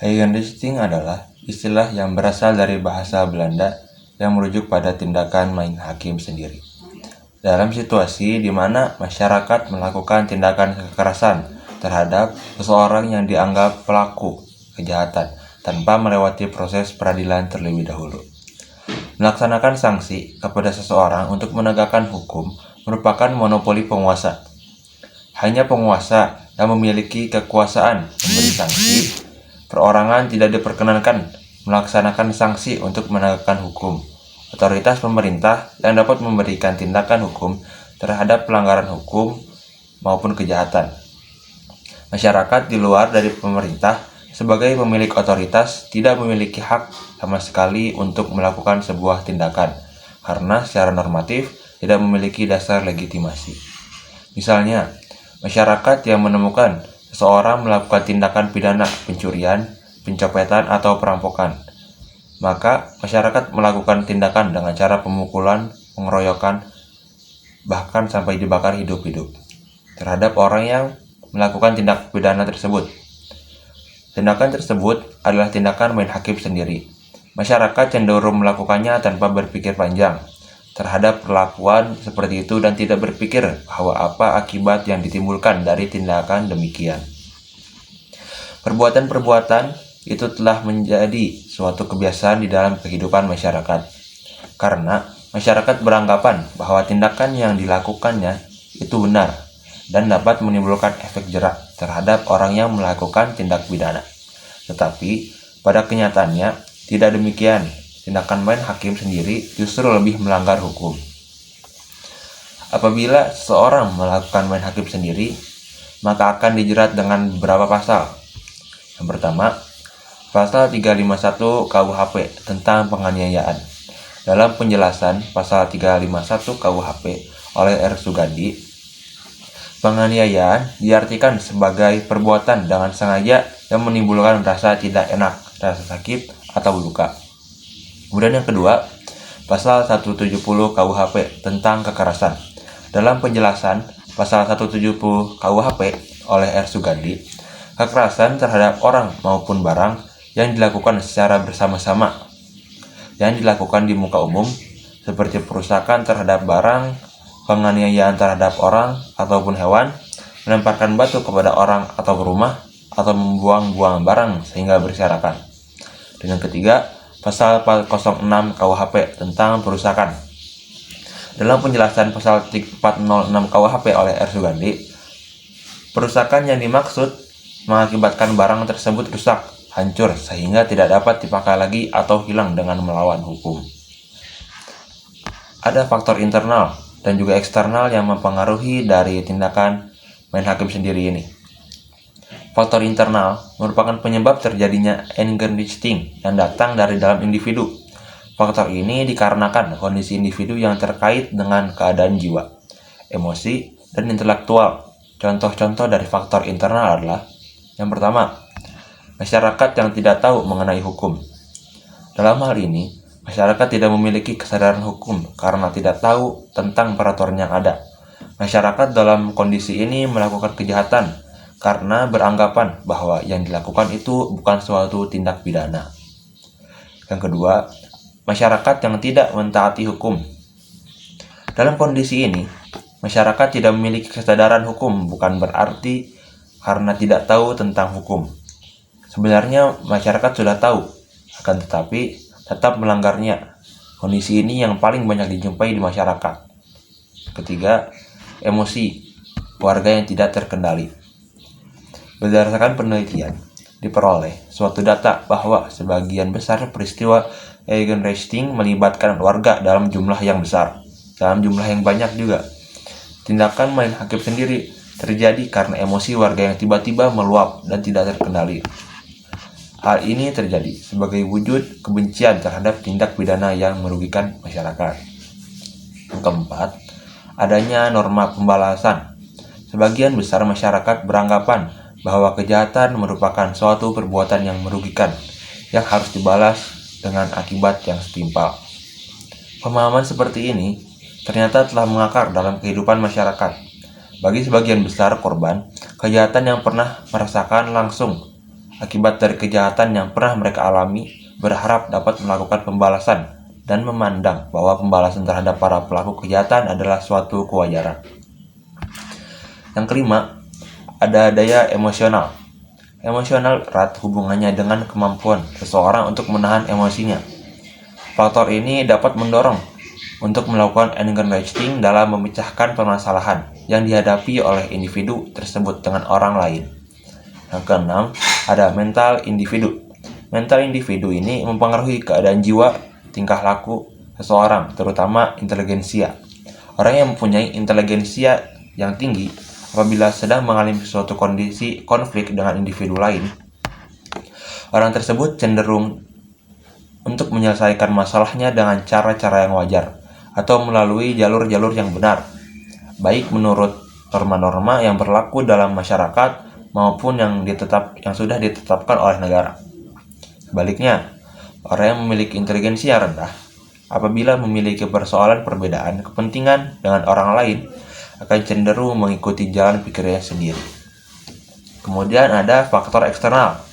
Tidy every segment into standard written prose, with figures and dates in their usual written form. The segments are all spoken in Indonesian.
Eigenrechting adalah istilah yang berasal dari bahasa Belanda yang merujuk pada tindakan main hakim sendiri. Dalam situasi di mana masyarakat melakukan tindakan kekerasan terhadap seseorang yang dianggap pelaku kejahatan tanpa melewati proses peradilan terlebih dahulu. Melaksanakan sanksi kepada seseorang untuk menegakkan hukum merupakan monopoli penguasa. Hanya penguasa yang memiliki kekuasaan memberi sanksi. Perorangan tidak diperkenankan melaksanakan sanksi untuk menegakkan hukum. Otoritas pemerintah yang dapat memberikan tindakan hukum terhadap pelanggaran hukum maupun kejahatan. Masyarakat di luar dari pemerintah sebagai pemilik otoritas tidak memiliki hak sama sekali untuk melakukan sebuah tindakan karena secara normatif tidak memiliki dasar legitimasi. Misalnya, masyarakat yang menemukan seseorang melakukan tindakan pidana pencurian, pencopetan, atau perampokan, maka masyarakat melakukan tindakan dengan cara pemukulan, pengeroyokan, bahkan sampai dibakar hidup-hidup terhadap orang yang melakukan tindak pidana tersebut. Tindakan tersebut adalah tindakan main hakim sendiri. Masyarakat cenderung melakukannya tanpa berpikir panjang terhadap perlakuan seperti itu dan tidak berpikir bahwa apa akibat yang ditimbulkan dari tindakan demikian. Perbuatan-perbuatan itu telah menjadi suatu kebiasaan di dalam kehidupan masyarakat. Karena masyarakat beranggapan bahwa tindakan yang dilakukannya itu benar dan dapat menimbulkan efek jerak terhadap orang yang melakukan tindak pidana. Tetapi pada kenyataannya tidak demikian. Tindakan main hakim sendiri justru lebih melanggar hukum. Apabila seseorang melakukan main hakim sendiri, maka akan dijerat dengan beberapa pasal. Yang pertama, pasal 351 KUHP tentang penganiayaan. Dalam penjelasan pasal 351 KUHP oleh R. Sugandi, penganiayaan diartikan sebagai perbuatan dengan sengaja yang menimbulkan rasa tidak enak, rasa sakit, atau luka. Kemudian yang kedua, pasal 170 KUHP tentang kekerasan. Dalam penjelasan pasal 170 KUHP oleh R. Sugandi, kekerasan terhadap orang maupun barang yang dilakukan secara bersama-sama, yang dilakukan di muka umum, seperti perusakan terhadap barang, penganiayaan terhadap orang ataupun hewan, melemparkan batu kepada orang atau rumah, atau membuang-buang barang sehingga berserakan. Dan yang ketiga, pasal 406 KUHP tentang perusakan. Dalam penjelasan pasal 406 KUHP oleh R. Sugandi, perusakan yang dimaksud mengakibatkan barang tersebut rusak, hancur, sehingga tidak dapat dipakai lagi atau hilang dengan melawan hukum. Ada faktor internal dan juga eksternal yang mempengaruhi dari tindakan main hakim sendiri ini. Faktor internal merupakan penyebab terjadinya Eigenrechting yang datang dari dalam individu. Faktor ini dikarenakan kondisi individu yang terkait dengan keadaan jiwa, emosi, dan intelektual. Contoh-contoh dari faktor internal adalah: yang pertama, masyarakat yang tidak tahu mengenai hukum. Dalam hal ini, masyarakat tidak memiliki kesadaran hukum karena tidak tahu tentang peraturan yang ada. Masyarakat dalam kondisi ini melakukan kejahatan karena beranggapan bahwa yang dilakukan itu bukan suatu tindak pidana. Yang kedua, masyarakat yang tidak mentaati hukum. Dalam kondisi ini, masyarakat tidak memiliki kesadaran hukum bukan berarti karena tidak tahu tentang hukum. Sebenarnya masyarakat sudah tahu, akan tetapi tetap melanggarnya. Kondisi ini yang paling banyak dijumpai di masyarakat. Ketiga, emosi warga yang tidak terkendali. Berdasarkan penelitian, diperoleh suatu data bahwa sebagian besar peristiwa Eigenrechting melibatkan warga dalam jumlah yang besar, dalam jumlah yang banyak juga. Tindakan main hakim sendiri terjadi karena emosi warga yang tiba-tiba meluap dan tidak terkendali. Hal ini terjadi sebagai wujud kebencian terhadap tindak pidana yang merugikan masyarakat. Yang keempat, adanya norma pembalasan. Sebagian besar masyarakat beranggapan bahwa kejahatan merupakan suatu perbuatan yang merugikan, yang harus dibalas dengan akibat yang setimpal. Pemahaman seperti ini ternyata telah mengakar dalam kehidupan masyarakat. Bagi sebagian besar korban, kejahatan yang pernah merasakan langsung akibat dari kejahatan yang pernah mereka alami, berharap dapat melakukan pembalasan dan memandang bahwa pembalasan terhadap para pelaku kejahatan adalah suatu kewajaran. Yang kelima, ada daya emosional. Emosional erat hubungannya dengan kemampuan seseorang untuk menahan emosinya. Faktor ini dapat mendorong untuk melakukan anger management dalam memecahkan permasalahan yang dihadapi oleh individu tersebut dengan orang lain. Yang keenam, ada mental individu. Mental individu ini mempengaruhi keadaan jiwa, tingkah laku seseorang, terutama inteligensia. Orang yang mempunyai inteligensia yang tinggi, apabila sedang mengalami suatu kondisi konflik dengan individu lain, orang tersebut cenderung untuk menyelesaikan masalahnya dengan cara-cara yang wajar atau melalui jalur-jalur yang benar, baik menurut norma-norma yang berlaku dalam masyarakat maupun yang sudah ditetapkan oleh negara. Sebaliknya, orang yang memiliki inteligensi yang rendah, apabila memiliki persoalan perbedaan kepentingan dengan orang lain, akan cenderung mengikuti jalan pikirnya sendiri. Kemudian ada faktor eksternal.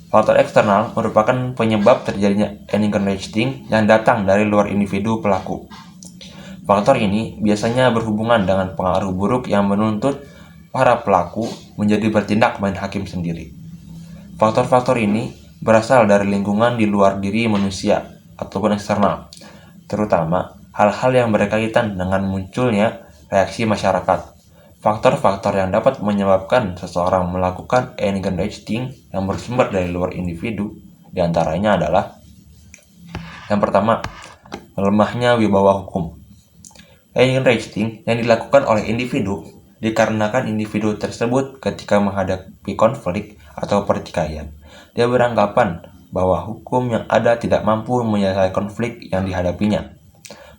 Faktor eksternal merupakan penyebab terjadinya anger management yang datang dari luar individu pelaku. Faktor ini biasanya berhubungan dengan pengaruh buruk yang menuntut para pelaku menjadi bertindak main hakim sendiri. Faktor-faktor ini berasal dari lingkungan di luar diri manusia ataupun eksternal, terutama hal-hal yang berkaitan dengan munculnya reaksi masyarakat. Faktor-faktor yang dapat menyebabkan seseorang melakukan anger management yang bersumber dari luar individu diantaranya adalah: yang pertama, melemahnya wibawa hukum. Anger management yang dilakukan oleh individu dikarenakan individu tersebut ketika menghadapi konflik atau pertikaian, dia beranggapan bahwa hukum yang ada tidak mampu menyelesaikan konflik yang dihadapinya.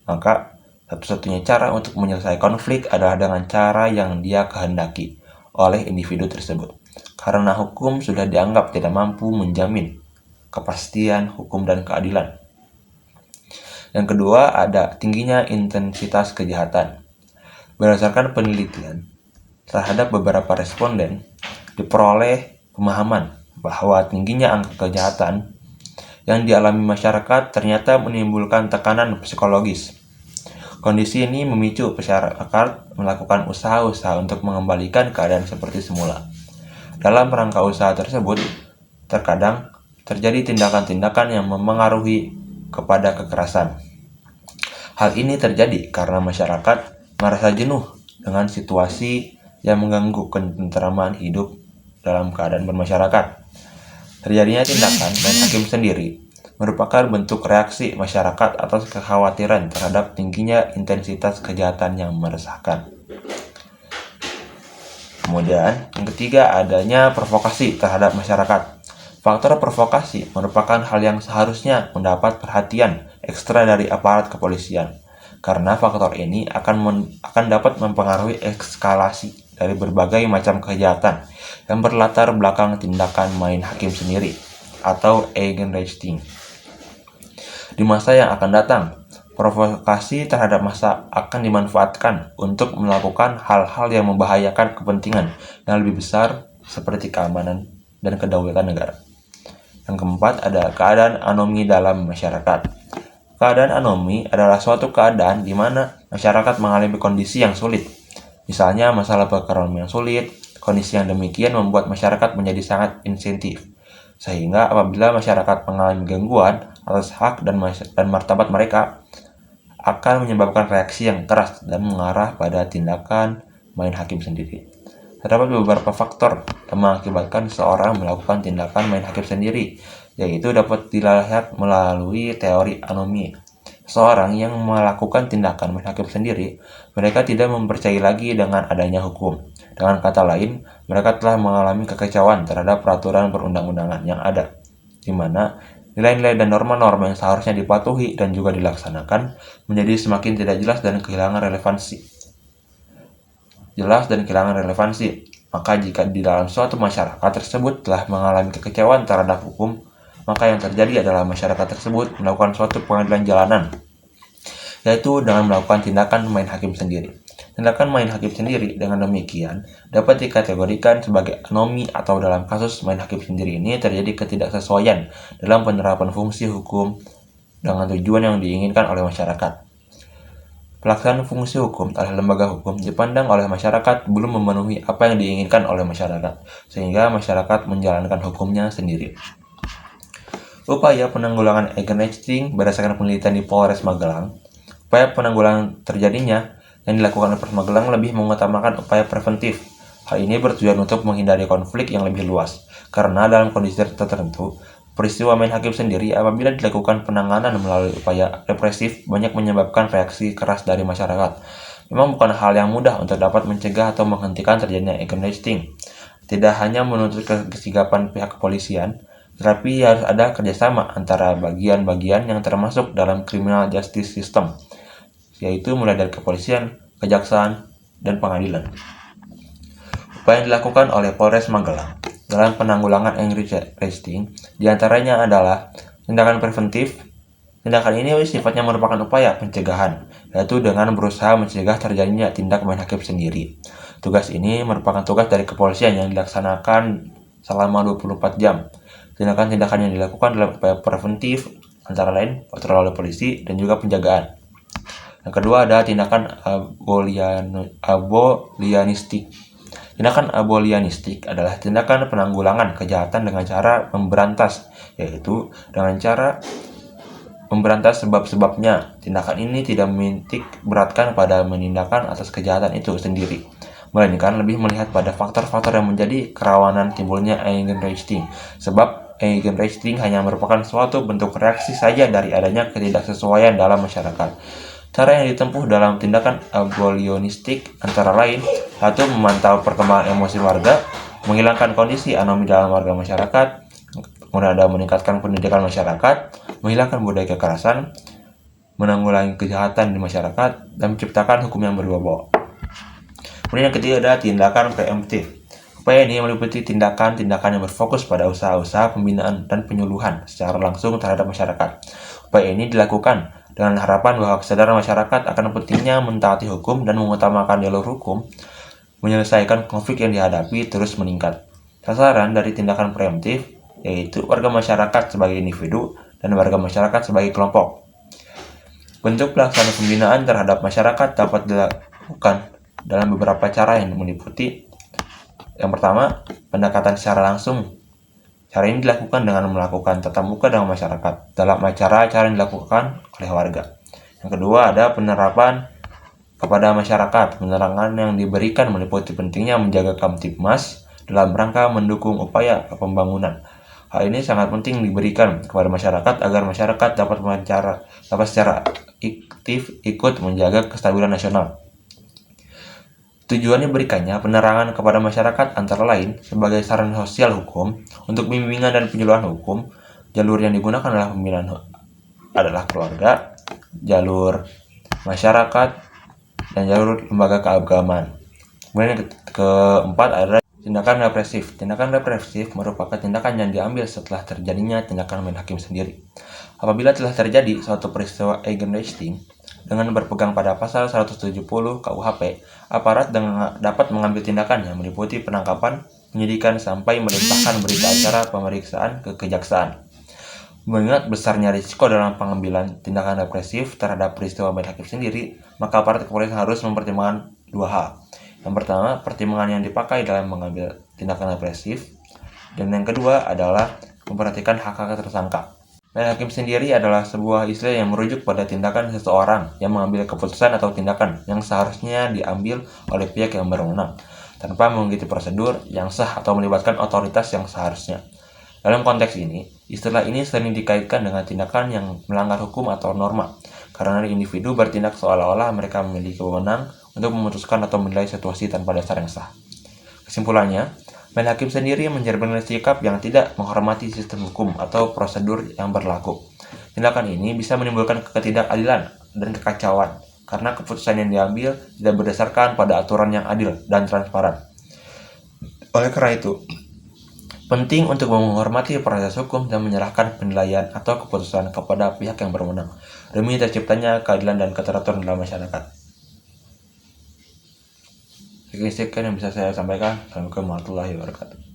Maka, satu-satunya cara untuk menyelesaikan konflik adalah dengan cara yang dia kehendaki oleh individu tersebut, karena hukum sudah dianggap tidak mampu menjamin kepastian hukum dan keadilan. Yang kedua, ada tingginya intensitas kejahatan. Berdasarkan penelitian terhadap beberapa responden, diperoleh pemahaman bahwa tingginya angka kejahatan yang dialami masyarakat ternyata menimbulkan tekanan psikologis. Kondisi ini memicu masyarakat melakukan usaha-usaha untuk mengembalikan keadaan seperti semula. Dalam rangka usaha tersebut, terkadang terjadi tindakan-tindakan yang mempengaruhi kepada kekerasan. Hal ini terjadi karena masyarakat merasa jenuh dengan situasi yang mengganggu ketentraman hidup dalam keadaan bermasyarakat. Terjadinya tindakan main hakim sendiri merupakan bentuk reaksi masyarakat atas kekhawatiran terhadap tingginya intensitas kejahatan yang meresahkan. Kemudian, yang ketiga, adanya provokasi terhadap masyarakat. Faktor provokasi merupakan hal yang seharusnya mendapat perhatian ekstra dari aparat kepolisian, karena faktor ini akan dapat mempengaruhi eskalasi dari berbagai macam kejahatan yang berlatar belakang tindakan main hakim sendiri atau anger management. Di masa yang akan datang, provokasi terhadap massa akan dimanfaatkan untuk melakukan hal-hal yang membahayakan kepentingan yang lebih besar seperti keamanan dan kedaulatan negara. Yang keempat, ada keadaan anomi dalam masyarakat. Keadaan anomi adalah suatu keadaan di mana masyarakat mengalami kondisi yang sulit. Misalnya masalah perekonomian sulit. Kondisi yang demikian membuat masyarakat menjadi sangat insentif, sehingga apabila masyarakat mengalami gangguan atas hak dan martabat mereka, akan menyebabkan reaksi yang keras dan mengarah pada tindakan main hakim sendiri. Terdapat beberapa faktor yang mengakibatkan seseorang melakukan tindakan main hakim sendiri, yaitu dapat dilihat melalui teori anomi. Seseorang yang melakukan tindakan main hakim sendiri, mereka tidak mempercayai lagi dengan adanya hukum. Dengan kata lain, mereka telah mengalami kekecauan terhadap peraturan perundang-undangan yang ada, di mana nilai-nilai dan norma-norma yang seharusnya dipatuhi dan juga dilaksanakan menjadi semakin tidak jelas dan kehilangan relevansi. Maka jika di dalam suatu masyarakat tersebut telah mengalami kekecauan terhadap hukum, maka yang terjadi adalah masyarakat tersebut melakukan suatu pengadilan jalanan, yaitu dengan melakukan tindakan main hakim sendiri. tindakan main hakim sendiri dengan demikian dapat dikategorikan sebagai anomi atau dalam kasus main hakim sendiri ini terjadi ketidaksesuaian dalam penerapan fungsi hukum dengan tujuan yang diinginkan oleh masyarakat. Pelaksanaan fungsi hukum oleh lembaga hukum dipandang oleh masyarakat belum memenuhi apa yang diinginkan oleh masyarakat, sehingga masyarakat menjalankan hukumnya sendiri. Upaya penanggulangan Eigenrechtting berdasarkan penelitian di Polres Magelang, upaya penanggulangan terjadinya yang dilakukan oleh Polres Magelang lebih mengutamakan upaya preventif. Hal ini bertujuan untuk menghindari konflik yang lebih luas, karena dalam kondisi tertentu, peristiwa main hakim sendiri apabila dilakukan penanganan melalui upaya represif banyak menyebabkan reaksi keras dari masyarakat. Memang bukan hal yang mudah untuk dapat mencegah atau menghentikan terjadinya Eigenrechtting. Tidak hanya menuntut kesigapan pihak kepolisian, tetapi harus ada kerjasama antara bagian-bagian yang termasuk dalam criminal justice system, yaitu mulai dari kepolisian, kejaksaan, dan pengadilan. Upaya yang dilakukan oleh Polres Magelang dalam penanggulangan Eigenrechtting diantaranya adalah tindakan preventif. Tindakan ini sifatnya merupakan upaya pencegahan, yaitu dengan berusaha mencegah terjadinya tindak main hakim sendiri. Tugas ini merupakan tugas dari kepolisian yang dilaksanakan selama 24 jam. Tindakan-tindakan yang dilakukan dalam upaya preventif antara lain patroli polisi dan juga penjagaan. Yang kedua ada tindakan abolianistik. Tindakan abolianistik adalah tindakan penanggulangan kejahatan dengan cara memberantas, yaitu dengan cara memberantas sebab-sebabnya. Tindakan ini tidak menitik beratkan pada menindakan atas kejahatan itu sendiri, melainkan lebih melihat pada faktor-faktor yang menjadi kerawanan timbulnya Eigenrechtting. Sebab Eigenrechtting hanya merupakan suatu bentuk reaksi saja dari adanya ketidaksesuaian dalam masyarakat. Cara yang ditempuh dalam tindakan abolianistik antara lain: 1. Memantau perkembangan emosi warga, menghilangkan kondisi anomi dalam warga masyarakat, kemudian ada meningkatkan pendidikan masyarakat, menghilangkan budaya kekerasan, menanggulangi kejahatan di masyarakat, dan menciptakan hukum yang berwibawa. Kemudian yang ketiga ada tindakan preemptif. Upaya ini meliputi tindakan-tindakan yang berfokus pada usaha-usaha pembinaan dan penyuluhan secara langsung terhadap masyarakat. Upaya ini dilakukan dengan harapan bahwa kesadaran masyarakat akan pentingnya mentaati hukum dan mengutamakan jalur hukum menyelesaikan konflik yang dihadapi terus meningkat. Sasaran dari tindakan preemptif yaitu warga masyarakat sebagai individu dan warga masyarakat sebagai kelompok. Bentuk pelaksanaan pembinaan terhadap masyarakat dapat dilakukan dalam beberapa cara yang meliputi: yang pertama, pendekatan secara langsung. Cara ini dilakukan dengan melakukan tatap muka dengan masyarakat dalam acara-acara yang dilakukan oleh warga. Yang kedua, ada penerapan kepada masyarakat. Penerangan yang diberikan meliputi pentingnya menjaga Kamtibmas dalam rangka mendukung upaya pembangunan. Hal ini sangat penting diberikan kepada masyarakat agar masyarakat dapat secara aktif ikut menjaga kestabilan nasional. Tujuan diberikannya penerangan kepada masyarakat antara lain sebagai sarana sosial hukum untuk bimbingan dan penyuluhan hukum. Jalur yang digunakan adalah pembinaan adalah keluarga, jalur masyarakat, dan jalur lembaga keagamaan. Kemudian yang keempat adalah tindakan represif. Tindakan represif merupakan tindakan yang diambil setelah terjadinya tindakan main hakim sendiri. Apabila telah terjadi suatu peristiwa Eigenrechtting, dengan berpegang pada pasal 170 KUHP, aparat dapat mengambil tindakan yang meliputi penangkapan, penyidikan, sampai melimpahkan berita acara pemeriksaan ke kejaksaan. Mengingat besarnya risiko dalam pengambilan tindakan represif terhadap peristiwa main hakim sendiri, maka aparat kepolisian harus mempertimbangkan dua hal. Yang pertama, pertimbangan yang dipakai dalam mengambil tindakan represif, dan yang kedua adalah memperhatikan hak-hak tersangka. Main hakim sendiri adalah sebuah istilah yang merujuk pada tindakan seseorang yang mengambil keputusan atau tindakan yang seharusnya diambil oleh pihak yang berwenang, tanpa mengikuti prosedur yang sah atau melibatkan otoritas yang seharusnya. Dalam konteks ini, istilah ini sering dikaitkan dengan tindakan yang melanggar hukum atau norma, karena individu bertindak seolah-olah mereka memiliki wewenang untuk memutuskan atau menilai situasi tanpa dasar yang sah. Kesimpulannya, main hakim sendiri mencerminkan sikap yang tidak menghormati sistem hukum atau prosedur yang berlaku. Tindakan ini bisa menimbulkan ketidakadilan dan kekacauan karena keputusan yang diambil tidak berdasarkan pada aturan yang adil dan transparan. Oleh karena itu, penting untuk menghormati proses hukum dan menyerahkan penilaian atau keputusan kepada pihak yang berwenang demi terciptanya keadilan dan keteraturan dalam masyarakat. Sekian yang bisa saya sampaikan. Assalamualaikum warahmatullahi wabarakatuh.